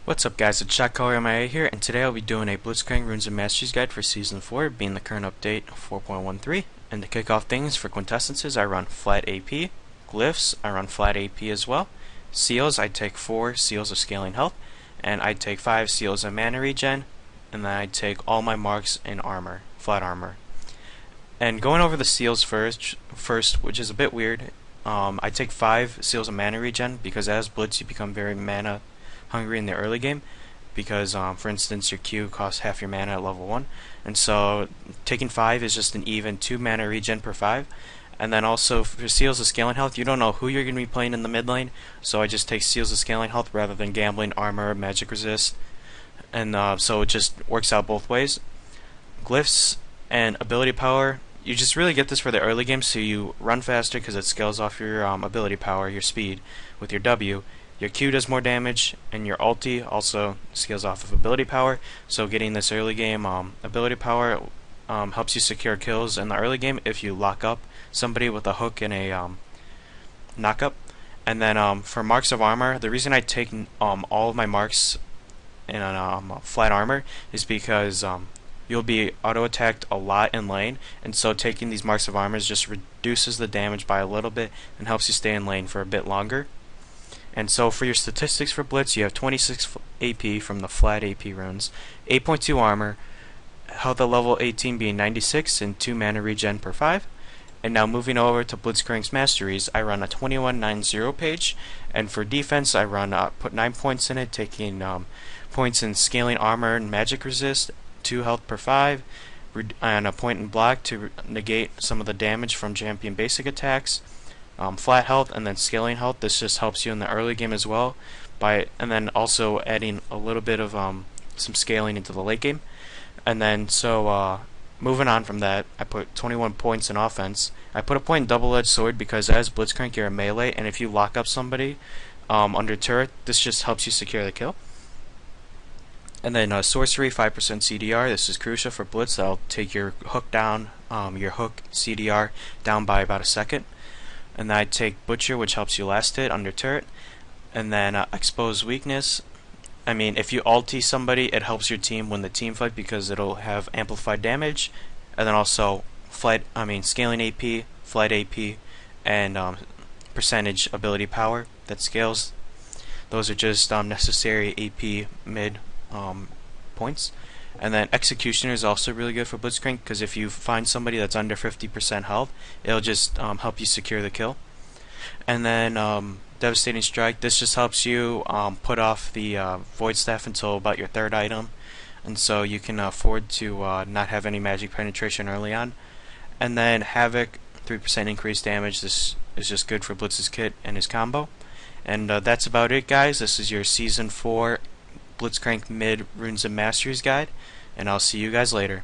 What's up guys, it's ShotCallerMIA here, and today I'll be doing a Blitzcrank Runes and Masteries guide for Season 4, being the current update 4.13. And to kick off things, for quintessences I run flat AP, glyphs I run flat AP as well, seals I take 4 seals of scaling health, and I take 5 seals of mana regen, and then I take all my marks in armor, flat armor. And going over the seals first, which is a bit weird, I take 5 seals of mana regen because as Blitz you become very mana hungry in the early game because for instance your Q costs half your mana at level 1, and so taking 5 is just an even 2 mana regen per 5. And then also for seals of scaling health, you don't know who you're going to be playing in the mid lane, so I just take seals of scaling health rather than gambling armor, magic resist, and so it just works out both ways. Glyphs and ability power, you just really get this for the early game, so you run faster because it scales off your ability power, your speed with your W. Your Q does more damage, and your ulti also scales off of ability power. So getting this early game ability power helps you secure kills in the early game if you lock up somebody with a hook and a knockup. And then for marks of armor, the reason I take all of my marks in flat armor is because you'll be auto attacked a lot in lane, and so taking these marks of armor just reduces the damage by a little bit and helps you stay in lane for a bit longer. And so for your statistics for Blitz, you have 26 AP from the flat AP runes, 8.2 armor, health at level 18 being 96, and 2 mana regen per 5. And now moving over to Blitzcrank's Masteries, I run a 2190 page, and for defense I run put 9 points in it, taking points in scaling armor and magic resist, 2 health per 5, and a point in block to negate some of the damage from champion basic attacks. Flat health and then scaling health. This just helps you in the early game as well, and then also adding a little bit of some scaling into the late game. And then so moving on from that, I put 21 points in offense. I put a point in double-edged sword because as Blitzcrank you're a melee, and if you lock up somebody under turret, this just helps you secure the kill. And then sorcery, 5% CDR. This is crucial for Blitz. I'll take your hook down, your hook CDR down by about a second. And then I take Butcher, which helps you last hit under turret. And then Expose Weakness. I mean, if you ulti somebody, it helps your team win the team fight because it'll have amplified damage. And then also scaling AP, flight AP, and percentage ability power that scales. Those are just necessary AP mid points. And then Executioner is also really good for Blitzcrank because if you find somebody that's under 50% health, it'll just help you secure the kill. And then Devastating Strike, this just helps you put off the Void Staff until about your 3rd item, and so you can afford to not have any magic penetration early on. And then Havoc, 3% increased damage. This is just good for Blitz's kit and his combo. And that's about it, guys. This is your Season 4 Blitzcrank Mid Runes and Masteries guide, and I'll see you guys later.